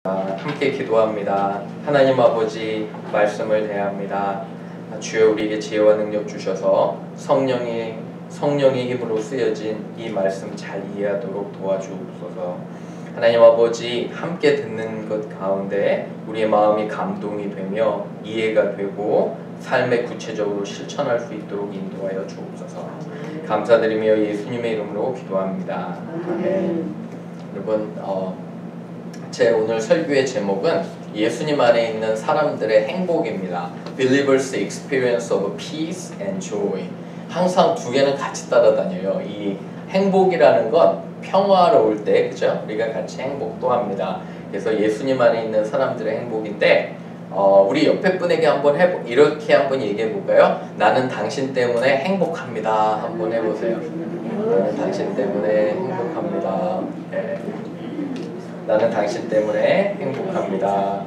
함께 기도합니다. 하나님 아버지 말씀을 대합니다. 주여 우리에게 지혜와 능력 주셔서 성령의 힘으로 쓰여진 이 말씀 잘 이해하도록 도와주옵소서. 하나님 아버지 함께 듣는 것 가운데 우리의 마음이 감동이 되며 이해가 되고 삶에 구체적으로 실천할 수 있도록 인도하여 주옵소서. 감사드리며 예수님의 이름으로 기도합니다. 아멘. 여러분 제 오늘 설교의 제목은 예수님 안에 있는 사람들의 행복입니다. Believers' experience of peace and joy. 항상 두 개는 같이 따라다녀요. 이 행복이라는 건 평화로울 때, 그죠? 우리가 같이 행복도 합니다. 그래서 예수님 안에 있는 사람들의 행복인데, 우리 옆에 분에게 이렇게 한번 얘기해 볼까요? 나는 당신 때문에 행복합니다. 한번 해보세요. 나는 당신 때문에 행복합니다. 네. 나는 당신 때문에 행복합니다.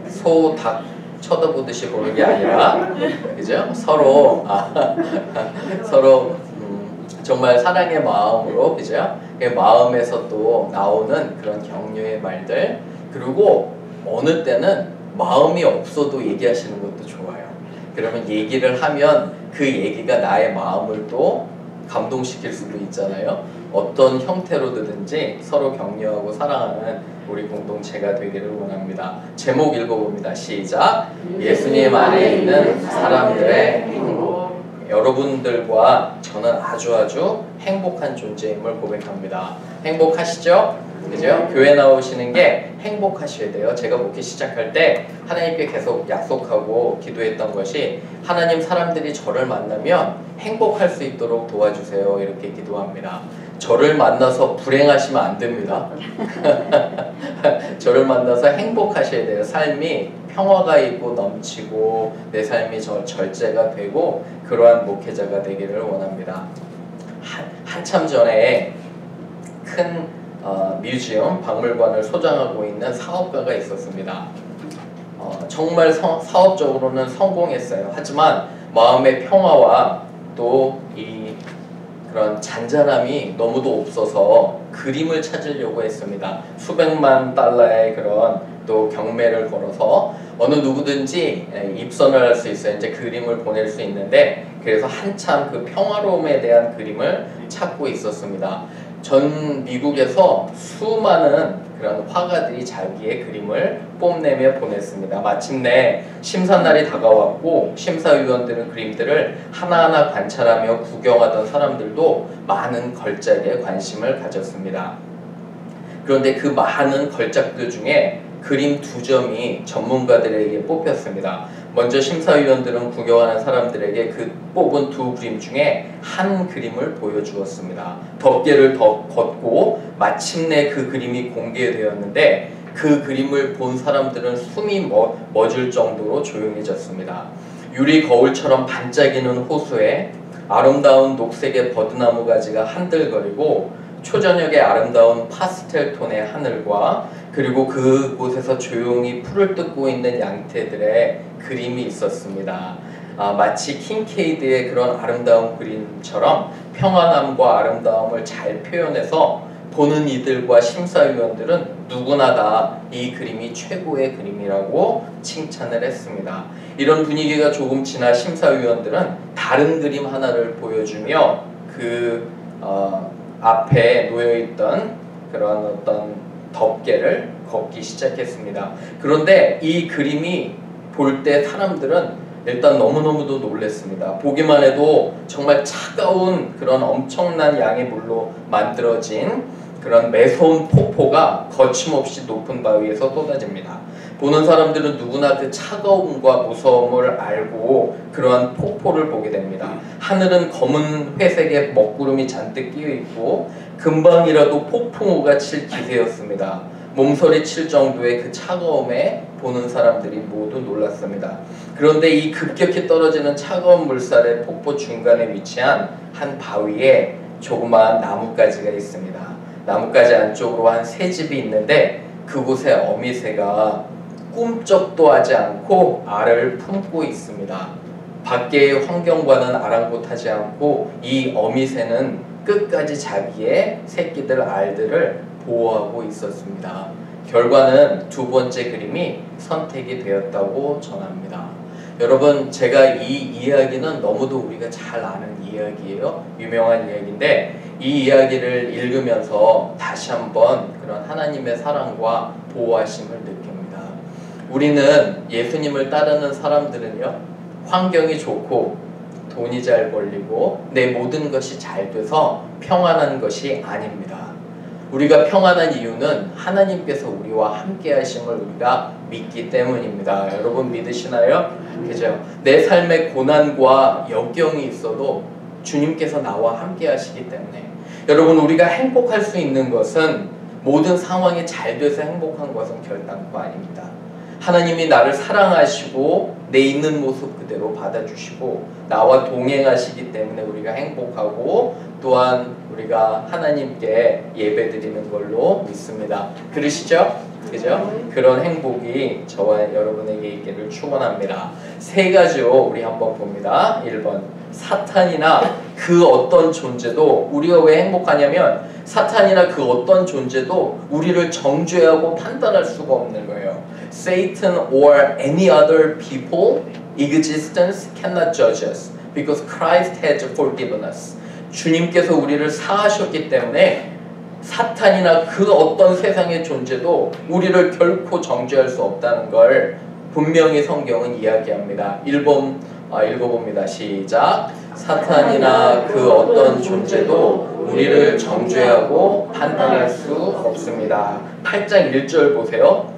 소, 닭 쳐다보듯이 보는 게 아니라, 그죠? 서로 정말 사랑의 마음으로, 그죠? 그 마음에서 또 나오는 그런 격려의 말들, 그리고 어느 때는 마음이 없어도 얘기하시는 것도 좋아요. 그러면 얘기를 하면 그 얘기가 나의 마음을 또 감동시킬 수도 있잖아요. 어떤 형태로든지 서로 격려하고 사랑하는 우리 공동체가 되기를 원합니다. 제목 읽어봅니다. 시작! 예수님 안에 있는 사람들의 행복. 여러분들과 저는 아주 행복한 존재임을 고백합니다. 행복하시죠? 그죠? 교회 나오시는 게 행복하셔야 돼요. 제가 목회 시작할 때 하나님께 계속 약속하고 기도했던 것이 하나님, 사람들이 저를 만나면 행복할 수 있도록 도와주세요. 이렇게 기도합니다. 저를 만나서 불행하시면 안 됩니다. 저를 만나서 행복하셔야 돼요. 삶이 평화가 있고 넘치고 내 삶이 절제가 되고 그러한 목회자가 되기를 원합니다. 한참 전에 큰 뮤지엄, 박물관을 소장하고 있는 사업가가 있었습니다. 정말 사업적으로는 성공했어요. 하지만 마음의 평화와 또 그런 잔잔함이 너무도 없어서 그림을 찾으려고 했습니다. 수백만 달러의 그런 또 경매를 걸어서 어느 누구든지 입선을 할 수 있어요. 이제 그림을 보낼 수 있는데, 그래서 한참 그 평화로움에 대한 그림을 찾고 있었습니다. 전 미국에서 수많은 그런 화가들이 자기의 그림을 뽐내며 보냈습니다. 마침내 심사날이 다가왔고 심사위원들은 그림들을 하나하나 관찰하며 구경하던 사람들도 많은 걸작에 관심을 가졌습니다. 그런데 그 많은 걸작들 중에 그림 2점이 전문가들에게 뽑혔습니다. 먼저 심사위원들은 구경하는 사람들에게 그 뽑은 2 그림 중에 한 그림을 보여주었습니다. 덮개를 걷고 마침내 그 그림이 공개되었는데 그 그림을 본 사람들은 숨이 멎을 정도로 조용해졌습니다. 유리 거울처럼 반짝이는 호수에 아름다운 녹색의 버드나무 가지가 한들거리고 초저녁의 아름다운 파스텔 톤의 하늘과 그리고 그곳에서 조용히 풀을 뜯고 있는 양떼들의 그림이 있었습니다. 마치 킹케이드의 그런 아름다운 그림처럼 평안함과 아름다움을 잘 표현해서 보는 이들과 심사위원들은 누구나 다 이 그림이 최고의 그림이라고 칭찬을 했습니다. 이런 분위기가 조금 지나 심사위원들은 다른 그림 하나를 보여주며 앞에 놓여있던 그런 어떤 덮개를 걷기 시작했습니다. 그런데 이 그림이 볼 때 사람들은 일단 너무너무도 놀랐습니다. 보기만 해도 정말 차가운 그런 엄청난 양의 물로 만들어진 그런 매서운 폭포가 거침없이 높은 바위에서 쏟아집니다. 보는 사람들은 누구나 그 차가움과 무서움을 알고 그러한 폭포를 보게 됩니다. 하늘은 검은 회색의 먹구름이 잔뜩 끼어있고 금방이라도 폭풍우가 칠 기세였습니다. 몸서리 칠 정도의 그 차가움에 보는 사람들이 모두 놀랐습니다. 그런데 이 급격히 떨어지는 차가운 물살의 폭포 중간에 위치한 한 바위에 조그마한 나뭇가지가 있습니다. 나뭇가지 안쪽으로 한 3집이 있는데 그곳에 어미새가 꿈쩍도 하지 않고 알을 품고 있습니다. 밖의 환경과는 아랑곳하지 않고 이 어미새는 끝까지 자기의 새끼들 알들을 보호하고 있었습니다. 결과는 두 번째 그림이 선택이 되었다고 전합니다. 여러분, 제가 이 이야기는 너무도 우리가 잘 아는 이야기예요. 유명한 이야기인데 이 이야기를 읽으면서 다시 한번 그런 하나님의 사랑과 보호하심을 느낍니다. 우리는 예수님을 따르는 사람들은요, 환경이 좋고 돈이 잘 벌리고 내 모든 것이 잘 돼서 평안한 것이 아닙니다. 우리가 평안한 이유는 하나님께서 우리와 함께 하심을 우리가 믿기 때문입니다. 여러분 믿으시나요? 그죠? 내 삶에 고난과 역경이 있어도 주님께서 나와 함께 하시기 때문에 여러분, 우리가 행복할 수 있는 것은 모든 상황이 잘 돼서 행복한 것은 결단코 아닙니다. 하나님이 나를 사랑하시고 내 있는 모습 그대로 받아주시고 나와 동행하시기 때문에 우리가 행복하고 또한 우리가 하나님께 예배드리는 걸로 믿습니다. 그러시죠? 그죠? 그런 행복이 저와 여러분에게 있기를 축원합니다. 세 가지로 우리 한번 봅니다. 1번, 사탄이나 그 어떤 존재도, 우리가 왜 행복하냐면 사탄이나 그 어떤 존재도 우리를 정죄하고 판단할 수가 없는 거예요. Satan or any other people existence cannot judge us because Christ has forgiven us. 주님께서 우리를 사하셨기 때문에 사탄이나 그 어떤 세상의 존재도 우리를 결코 정죄할 수 없다는 걸 분명히 성경은 이야기합니다. 읽어봅니다. 시작. 사탄이나 그 어떤 존재도 우리를 정죄하고 판단할 수 없습니다. 8장 1절 보세요.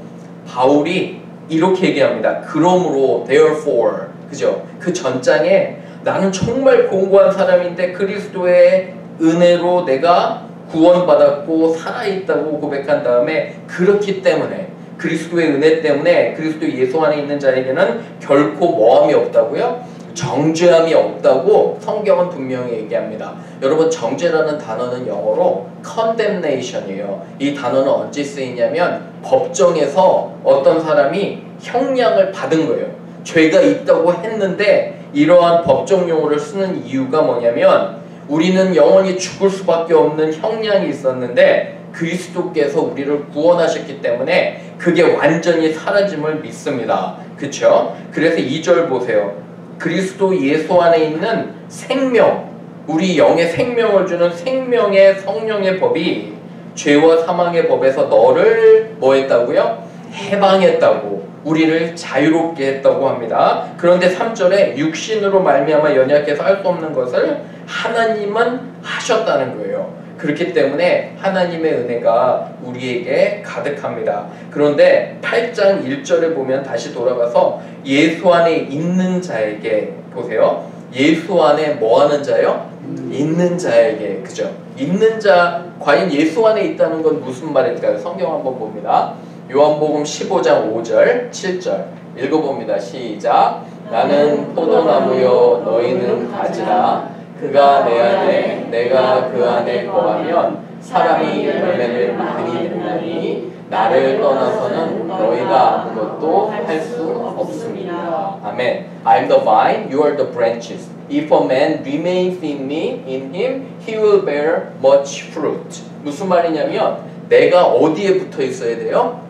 바울이 이렇게 얘기합니다. 그러므로 therefore, 그죠? 그 전장에 나는 정말 공고한 사람인데 그리스도의 은혜로 내가 구원받았고 살아있다고 고백한 다음에 그렇기 때문에 그리스도의 은혜 때문에 그리스도 예수 안에 있는 자에게는 결코 뭐함이 없다고요? 정죄함이 없다고 성경은 분명히 얘기합니다. 여러분, 정죄라는 단어는 영어로 condemnation이에요. 이 단어는 언제 쓰이냐면 법정에서 어떤 사람이 형량을 받은 거예요. 죄가 있다고 했는데 이러한 법정 용어를 쓰는 이유가 뭐냐면 우리는 영원히 죽을 수밖에 없는 형량이 있었는데 그리스도께서 우리를 구원하셨기 때문에 그게 완전히 사라짐을 믿습니다. 그쵸? 그래서 2절 보세요. 그리스도 예수 안에 있는 생명, 우리 영의 생명을 주는 생명의 성령의 법이 죄와 사망의 법에서 너를 뭐 했다고요? 해방했다고, 우리를 자유롭게 했다고 합니다. 그런데 3절에 육신으로 말미암아 연약해서 할 수 없는 것을 하나님은 하셨다는 거예요. 그렇기 때문에 하나님의 은혜가 우리에게 가득합니다. 그런데 8장 1절에 보면 다시 돌아가서 예수 안에 있는 자에게 보세요. 예수 안에 뭐 하는 자요? 있는 자에게, 그죠? 있는 자, 과연 예수 안에 있다는 건 무슨 말일까요? 성경 한번 봅니다. 요한복음 15장 5절, 7절 읽어봅니다. 시작. 나는 포도나무요 너희는 가지라. 그가 내 안에 내가 그 안에 거하면 사람이 열매를 많이 맺나니 나를 떠나서는 너희가 아무것도 할 수 없습니다. 아멘. I am the vine, you are the branches. If a man remains in me, in him, he will bear much fruit. 무슨 말이냐면 내가 어디에 붙어 있어야 돼요?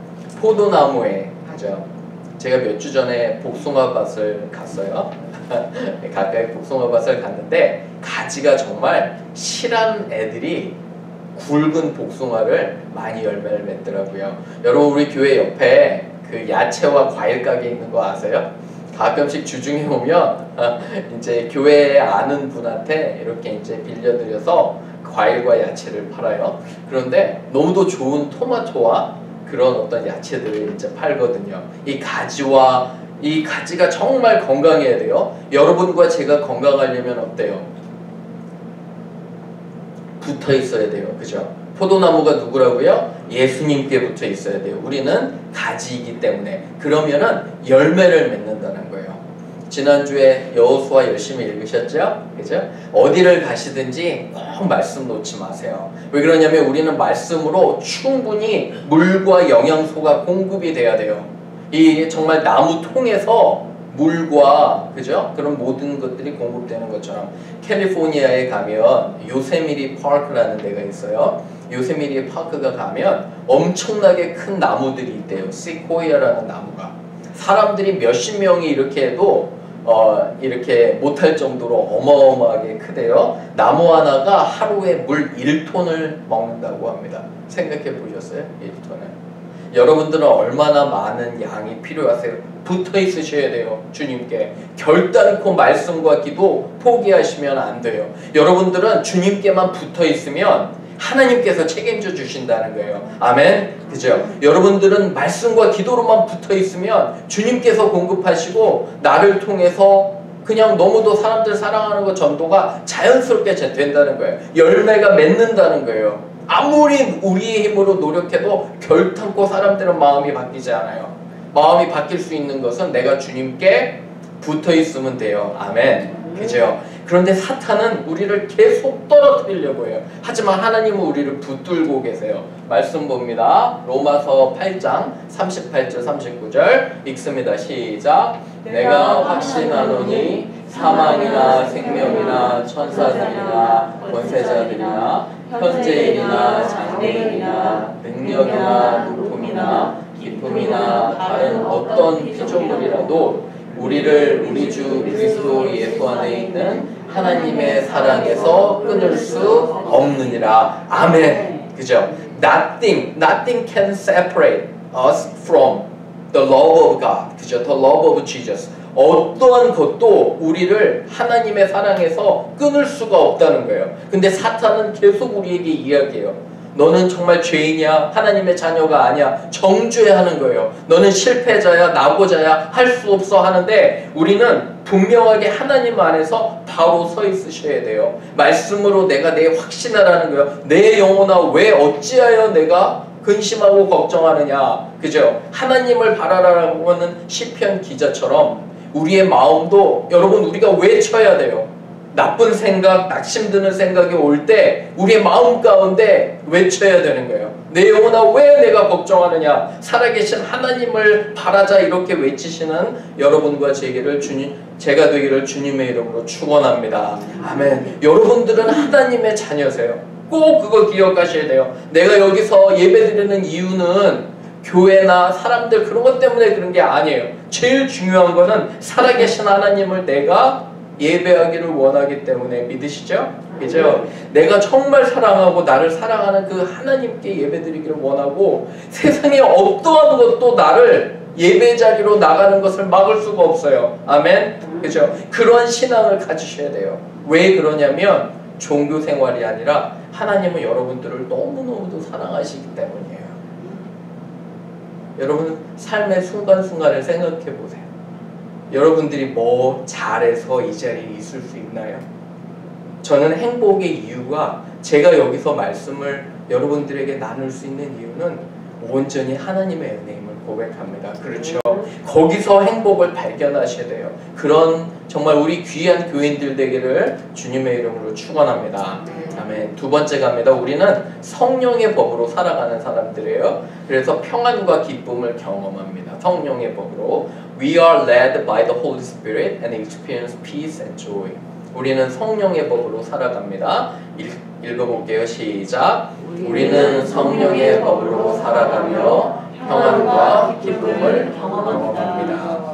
포도나무에. 하죠. 제가 몇 주 전에 복숭아밭을 갔어요. 가까이 복숭아밭을 갔는데 가지가 정말 실한 애들이 굵은 복숭아를 많이 열매를 맺더라고요. 여러분, 우리 교회 옆에 그 야채와 과일 가게 있는 거 아세요? 가끔씩 주중에 오면 이제 교회에 아는 분한테 이렇게 이제 빌려드려서 과일과 야채를 팔아요. 그런데 너무도 좋은 토마토와 그런 어떤 야채들을 이제 팔거든요. 이 가지가 정말 건강해야 돼요. 여러분과 제가 건강하려면 어때요? 붙어 있어야 돼요. 그죠? 포도나무가 누구라고요? 예수님께 붙어 있어야 돼요. 우리는 가지이기 때문에. 그러면은 열매를 맺는다는 거예요. 지난주에 여호수아 열심히 읽으셨죠? 그죠? 어디를 가시든지 꼭 말씀 놓지 마세요. 왜 그러냐면 우리는 말씀으로 충분히 물과 영양소가 공급이 돼야 돼요. 이 정말 나무 통에서 물과 그죠? 그런 모든 것들이 공급되는 것처럼 캘리포니아에 가면 요세미티 파크라는 데가 있어요. 요세미티 파크가 가면 엄청나게 큰 나무들이 있대요. 시코이아라는 나무가. 사람들이 몇십 명이 이렇게 해도 이렇게 못할 정도로 어마어마하게 크대요. 나무 하나가 하루에 물 1톤을 먹는다고 합니다. 생각해 보셨어요? 1톤을. 여러분들은 얼마나 많은 양이 필요하세요? 붙어 있으셔야 돼요. 주님께. 결단코 말씀과 기도 포기하시면 안 돼요. 여러분들은 주님께만 붙어 있으면 하나님께서 책임져 주신다는 거예요. 아멘? 그죠? 여러분들은 말씀과 기도로만 붙어 있으면 주님께서 공급하시고 나를 통해서 그냥 너무도 사람들 사랑하는 것 전도가 자연스럽게 된다는 거예요. 열매가 맺는다는 거예요. 아무리 우리의 힘으로 노력해도 결탄코 사람들은 마음이 바뀌지 않아요. 마음이 바뀔 수 있는 것은 내가 주님께 붙어 있으면 돼요. 아멘. 그죠? 그런데 사탄은 우리를 계속 떨어뜨리려고 해요. 하지만 하나님은 우리를 붙들고 계세요. 말씀 봅니다. 로마서 8장 38절 39절 읽습니다. 시작. 내가 확신하노니 사망이나 생명이나 천사들이나 권세자들이나 현재일이나 장래일이나 능력이나 높음이나 기쁨이나 다른 어떤 피조물이라도 우리를 우리 주 그리스도 예수 안에 있는 하나님의 사랑에서 끊을 수 없느니라. 아멘. 그죠? Nothing can separate us from the love of God. 그죠? The love of Jesus. 어떠한 것도 우리를 하나님의 사랑에서 끊을 수가 없다는 거예요. 근데 사탄은 계속 우리에게 이야기해요. 너는 정말 죄인이야. 하나님의 자녀가 아니야. 정죄하는 거예요. 너는 실패자야. 낙오자야. 할 수 없어 하는데 우리는 분명하게 하나님 안에서 바로 서 있으셔야 돼요. 말씀으로 내가 내 확신하라는 거예요. 내 영혼아 왜 어찌하여 내가 근심하고 걱정하느냐. 그죠? 하나님을 바라라라고 하는 시편 기자처럼 우리의 마음도 여러분 우리가 외쳐야 돼요. 나쁜 생각, 낙심드는 생각이 올 때 우리의 마음 가운데 외쳐야 되는 거예요. 내 영혼아 왜 내가 걱정하느냐. 살아계신 하나님을 바라자 이렇게 외치시는 여러분과 제가 되기를 주님의 이름으로 축원합니다. 아멘. 여러분들은 하나님의 자녀세요. 꼭 그거 기억하셔야 돼요. 내가 여기서 예배드리는 이유는 교회나 사람들 그런 것 때문에 그런 게 아니에요. 제일 중요한 거는 살아계신 하나님을 내가 예배하기를 원하기 때문에 믿으시죠? 그죠? 내가 정말 사랑하고 나를 사랑하는 그 하나님께 예배드리기를 원하고 세상에 어떠한 것도 나를 예배 자리로 나가는 것을 막을 수가 없어요. 아멘? 그죠? 그런 신앙을 가지셔야 돼요. 왜 그러냐면 종교 생활이 아니라 하나님은 여러분들을 너무너무도 사랑하시기 때문이에요. 여러분 삶의 순간순간을 생각해 보세요. 여러분들이 뭐 잘해서 이 자리에 있을 수 있나요? 저는 행복의 이유가 제가 여기서 말씀을 여러분들에게 나눌 수 있는 이유는 온전히 하나님의 은혜임을 고백합니다. 그렇죠? 거기서 행복을 발견하셔야 돼요. 그런 정말 우리 귀한 교인들 되기를 주님의 이름으로 축원합니다. 아멘. 두 번째 갑니다. 우리는 성령의 법으로 살아가는 사람들이에요. 그래서 평안과 기쁨을 경험합니다. 성령의 법으로 We are led by the Holy Spirit and experience peace and joy. 우리는 성령의 법으로 살아갑니다. 읽어볼게요. 시작. 우리는 성령의 법으로 살아가며 평안과 기쁨을 경험합니다.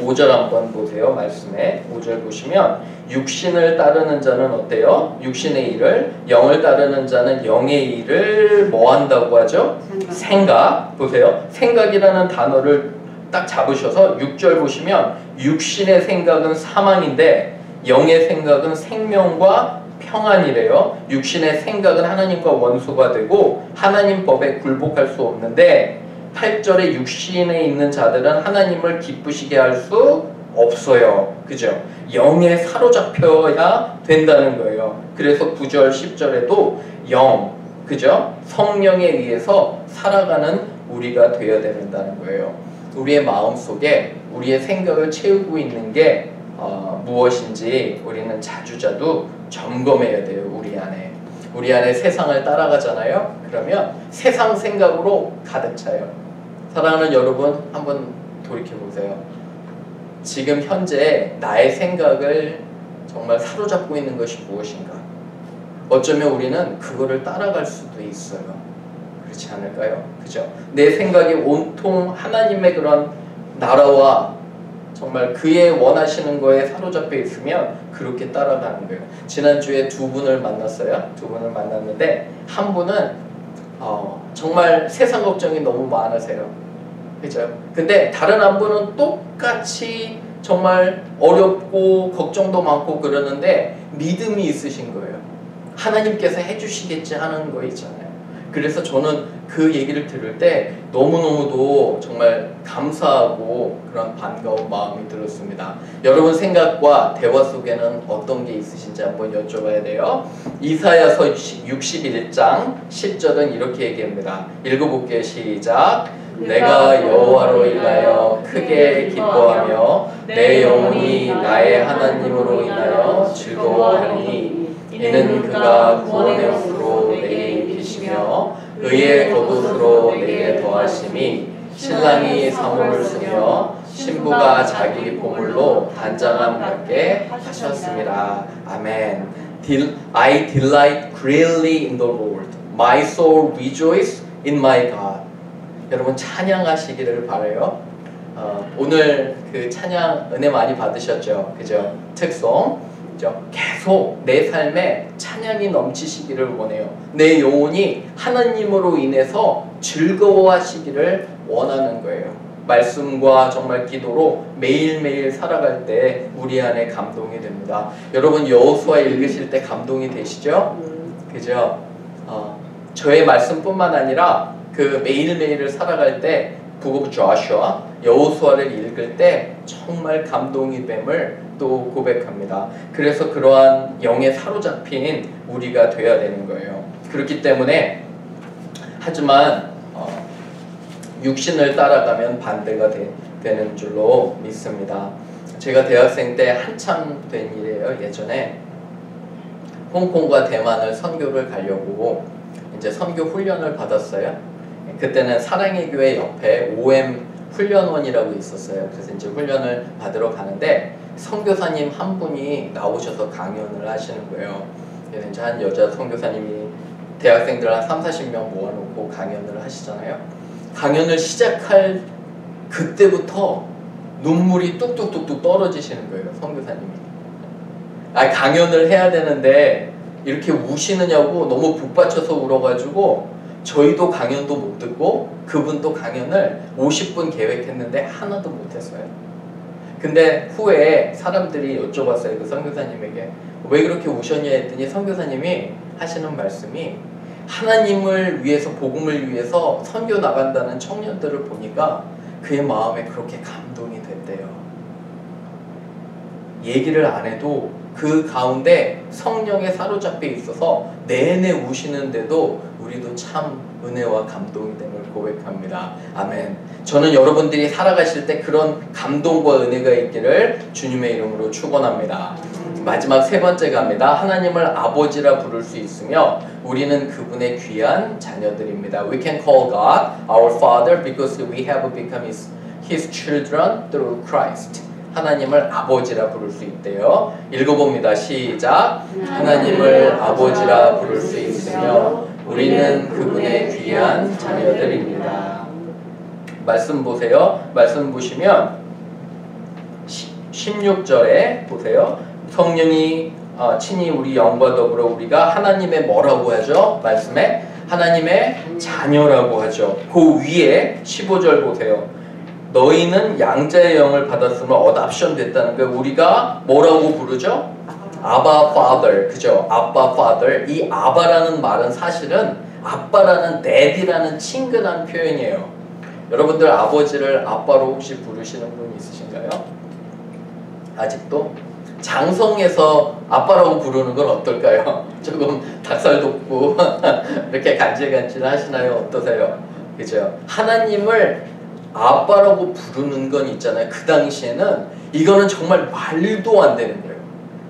5절 한번 보세요. 말씀에 5절 보시면 육신을 따르는 자는 어때요? 육신의 일을, 영을 따르는 자는 영의 일을 뭐 한다고 하죠? 생각. 보세요. 생각이라는 단어를 딱 잡으셔서 6절 보시면 육신의 생각은 사망인데 영의 생각은 생명과 평안이래요. 육신의 생각은 하나님과 원수가 되고 하나님 법에 굴복할 수 없는데 8절에 육신에 있는 자들은 하나님을 기쁘시게 할 수 없어요. 그죠? 영에 사로잡혀야 된다는 거예요. 그래서 9절 10절에도 영, 그죠? 성령에 의해서 살아가는 우리가 되어야 된다는 거예요. 우리의 마음속에 우리의 생각을 채우고 있는 게 무엇인지 우리는 자주자주 점검해야 돼요. 우리 안에 세상을 따라가잖아요. 그러면 세상 생각으로 가득 차요. 사랑하는 여러분 한번 돌이켜보세요. 지금 현재 나의 생각을 정말 사로잡고 있는 것이 무엇인가? 어쩌면 우리는 그거를 따라갈 수도 있어요. 그렇지 않을까요? 그죠? 내 생각이 온통 하나님의 그런 나라와 정말 그의 원하시는 거에 사로잡혀 있으면 그렇게 따라가는 거예요. 지난주에 두 분을 만났어요. 두 분을 만났는데 한 분은 정말 세상 걱정이 너무 많으세요. 그죠? 근데 다른 한 분은 똑같이 정말 어렵고 걱정도 많고 그러는데 믿음이 있으신 거예요. 하나님께서 해주시겠지 하는 거 있잖아요. 그래서 저는 그 얘기를 들을 때 너무너무도 정말 감사하고 그런 반가운 마음이 들었습니다. 여러분 생각과 대화 속에는 어떤 게 있으신지 한번 여쭤봐야 돼요. 이사야서 61장 10절은 이렇게 얘기합니다. 읽어볼게요. 시작. 내가 여호와로 인하여 크게 기뻐하며 내 영혼이 나의 하나님으로 인하여 즐거워하니 이는 그가 구원의 옷으로 내게 입히시며 의의 겉옷으로 내게 더하심이 신랑이 사모를 쓰며 신부가 자기 보물로 단장함 받게 하셨습니다. 아멘. I delight greatly in the Lord. My soul rejoices in my God. 여러분 찬양하시기를 바라요. 오늘 그 찬양 은혜 많이 받으셨죠? 그죠? 특송. 계속 내 삶에 찬양이 넘치시기를 원해요. 내 영혼이 하나님으로 인해서 즐거워하시기를 원하는 거예요. 말씀과 정말 기도로 매일매일 살아갈 때 우리 안에 감동이 됩니다. 여러분 여호수아 읽으실 때 감동이 되시죠? 그죠? 저의 말씀뿐만 아니라 그 매일매일을 살아갈 때 북 오브 조슈아 여호수아를 읽을 때 정말 감동이 됨을 또 고백합니다. 그래서 그러한 영에 사로잡힌 우리가 되어야 되는 거예요. 그렇기 때문에 하지만 육신을 따라가면 반대가 되는 줄로 믿습니다. 제가 대학생 때 한참 된 일이에요. 예전에 홍콩과 대만을 선교를 가려고 이제 선교 훈련을 받았어요. 그때는 사랑의 교회 옆에 OM 훈련원이라고 있었어요. 그래서 이제 훈련을 받으러 가는데 선교사님 한 분이 나오셔서 강연을 하시는 거예요. 그래서 이제 한 여자 선교사님이 대학생들 한 30-40명 모아놓고 강연을 하시잖아요. 강연을 시작할 그때부터 눈물이 뚝뚝뚝뚝 떨어지시는 거예요. 선교사님이. 강연을 해야 되는데 이렇게 우시느냐고 너무 북받쳐서 울어가지고 저희도 강연도 못 듣고 그분도 강연을 50분 계획했는데 하나도 못했어요. 근데 후에 사람들이 여쭤봤어요. 그 선교사님에게 왜 그렇게 우셨냐 했더니 선교사님이 하시는 말씀이 하나님을 위해서 복음을 위해서 선교 나간다는 청년들을 보니까 그의 마음에 그렇게 감동이 됐대요. 얘기를 안 해도 그 가운데 성령에 사로잡혀 있어서 내내 우시는데도 우리도 참 은혜와 감동이 됨을 고백합니다. 아멘. 저는 여러분들이 살아가실 때 그런 감동과 은혜가 있기를 주님의 이름으로 축원합니다. 마지막 세 번째 갑니다. 하나님을 아버지라 부를 수 있으며 우리는 그분의 귀한 자녀들입니다. We can call God our Father because we have become His children through Christ. 하나님을 아버지라 부를 수 있대요. 읽어봅니다. 시작. 하나님을 아버지라 부를 수 있으며 우리는 그분의 귀한 자녀들입니다. 말씀 보세요. 말씀 보시면 16절에 보세요. 성령이 친히 우리 영과 더불어 우리가 하나님의 뭐라고 하죠? 말씀에 하나님의 자녀라고 하죠. 그 위에 15절 보세요. 너희는 양자의 영을 받았으면 어답션 됐다는 거예요. 우리가 뭐라고 부르죠? 아바 father, 그죠? 아빠 father. 이 아바라는 말은 사실은 아빠라는 daddy라는 친근한 표현이에요. 여러분들 아버지를 아빠로 혹시 부르시는 분 있으신가요? 아직도? 장성에서 아빠라고 부르는 건 어떨까요? 조금 닭살 돋고 이렇게 간질간질 하시나요? 어떠세요? 그죠? 하나님을 아빠라고 부르는 건 있잖아요. 그 당시에는 이거는 정말 말도 안 되는 거예요.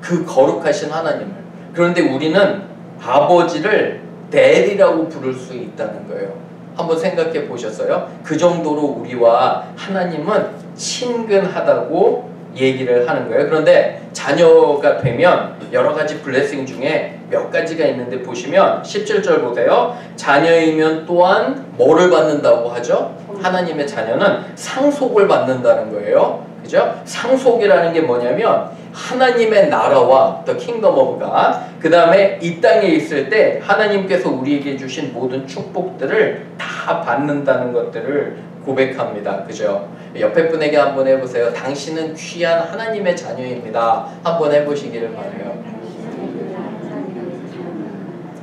그 거룩하신 하나님을. 그런데 우리는 아버지를 daddy라고 부를 수 있다는 거예요. 한번 생각해 보셨어요? 그 정도로 우리와 하나님은 친근하다고 얘기를 하는 거예요. 그런데 자녀가 되면 여러 가지 블레싱 중에 몇 가지가 있는데 보시면 17절 보세요. 자녀이면 또한 뭐를 받는다고 하죠? 하나님의 자녀는 상속을 받는다는 거예요. 그죠? 상속이라는 게 뭐냐면 하나님의 나라와 The Kingdom of God, 그 다음에 이 땅에 있을 때 하나님께서 우리에게 주신 모든 축복들을 다 받는다는 것들을 고백합니다. 그죠? 옆에 분에게 한번 해보세요. 당신은 귀한 하나님의 자녀입니다. 한번 해보시기를 바라요.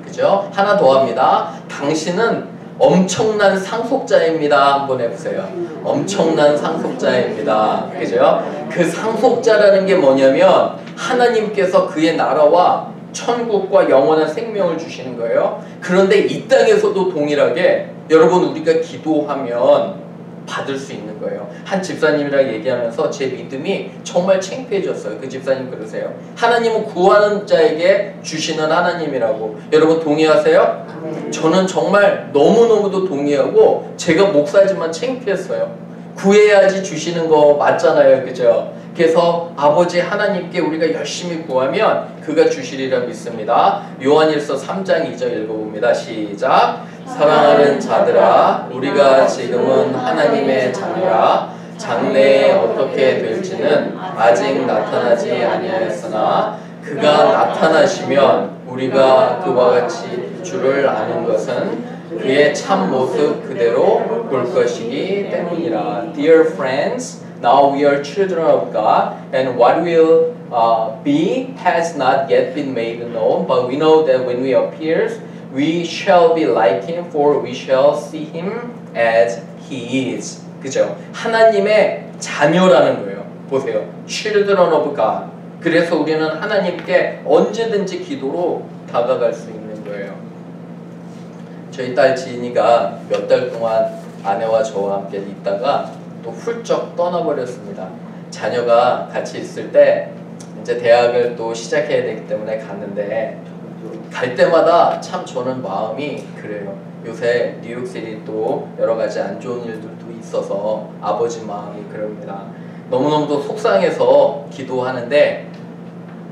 그죠? 하나 더 합니다. 당신은 엄청난 상속자입니다. 한번 해보세요. 엄청난 상속자입니다. 그죠? 그 상속자라는 게 뭐냐면 하나님께서 그의 나라와 천국과 영원한 생명을 주시는 거예요. 그런데 이 땅에서도 동일하게 여러분 우리가 기도하면 받을 수 있는 거예요. 한 집사님이랑 얘기하면서 제 믿음이 정말 창피해졌어요. 그 집사님 그러세요. 하나님은 구하는 자에게 주시는 하나님이라고. 여러분 동의하세요? 저는 정말 너무너무도 동의하고 제가 목사지만 창피했어요. 구해야지 주시는 거 맞잖아요. 그죠? 그래서 아버지 하나님께 우리가 열심히 구하면 그가 주시리라 믿습니다. 요한일서 3장 2절 읽어봅니다. 시작. 사랑하는 자들아, 우리가 지금은 하나님의 자녀라. 장래에 어떻게 될지는 아직 나타나지 아니하였으나 그가 나타나시면 우리가 그와 같이 주를 아는 것은 그의 참 모습 그대로 볼 것이기 때문이라. Dear friends, now we are children of God, and what will be has not yet been made known, but we know that when we appear, we shall be like him, for we shall see him as he is. 그죠? 하나님의 자녀라는 거예요. 보세요. Children of God. 그래서 우리는 하나님께 언제든지 기도로 다가갈 수 있는 거예요. 저희 딸 지인이가 몇 달 동안 아내와 저와 함께 있다가 또 훌쩍 떠나버렸습니다. 자녀가 같이 있을 때 이제 대학을 또 시작해야 되기 때문에 갔는데 갈 때마다 참 저는 마음이 그래요. 요새 뉴욕시티 또 여러 가지 안 좋은 일들도 있어서 아버지 마음이 그럽니다. 너무너무도 속상해서 기도하는데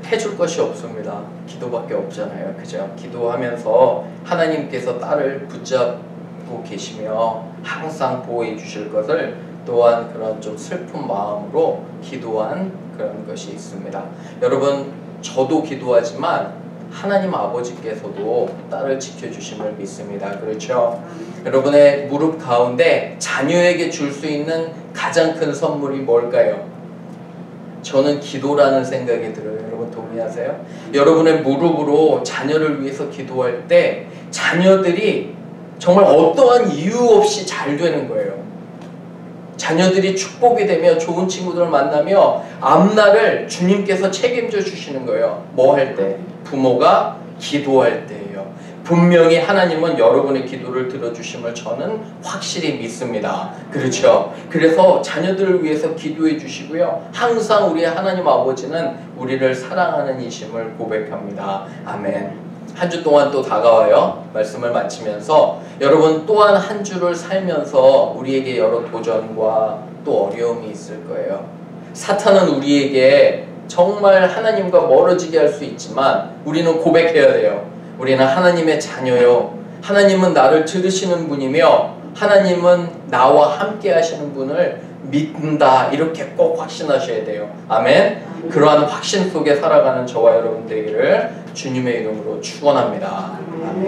해줄 것이 없습니다. 기도밖에 없잖아요. 그죠? 기도하면서 하나님께서 딸을 붙잡고 계시며 항상 보호해 주실 것을 또한 그런 좀 슬픈 마음으로 기도한 그런 것이 있습니다. 여러분 저도 기도하지만 하나님 아버지께서도 딸을 지켜주심을 믿습니다. 그렇죠? 여러분의 무릎 가운데 자녀에게 줄 수 있는 가장 큰 선물이 뭘까요? 저는 기도라는 생각이 들어요. 여러분 동의하세요? 여러분의 무릎으로 자녀를 위해서 기도할 때 자녀들이 정말 어떠한 이유 없이 잘 되는 거예요. 자녀들이 축복이 되며 좋은 친구들을 만나며 앞날을 주님께서 책임져 주시는 거예요. 뭐 할 때? 부모가 기도할 때예요. 분명히 하나님은 여러분의 기도를 들어주심을 저는 확실히 믿습니다. 그렇죠? 그래서 자녀들을 위해서 기도해 주시고요. 항상 우리 하나님 아버지는 우리를 사랑하는 이심을 고백합니다. 아멘. 한 주 동안 또 다가와요. 말씀을 마치면서 여러분 또한 한 주를 살면서 우리에게 여러 도전과 또 어려움이 있을 거예요. 사탄은 우리에게 정말 하나님과 멀어지게 할 수 있지만 우리는 고백해야 돼요. 우리는 하나님의 자녀요. 하나님은 나를 들으시는 분이며 하나님은 나와 함께 하시는 분을 믿는다. 이렇게 꼭 확신하셔야 돼요. 아멘. 그러한 확신 속에 살아가는 저와 여러분 되기를 주님의 이름으로 축원합니다. 아멘.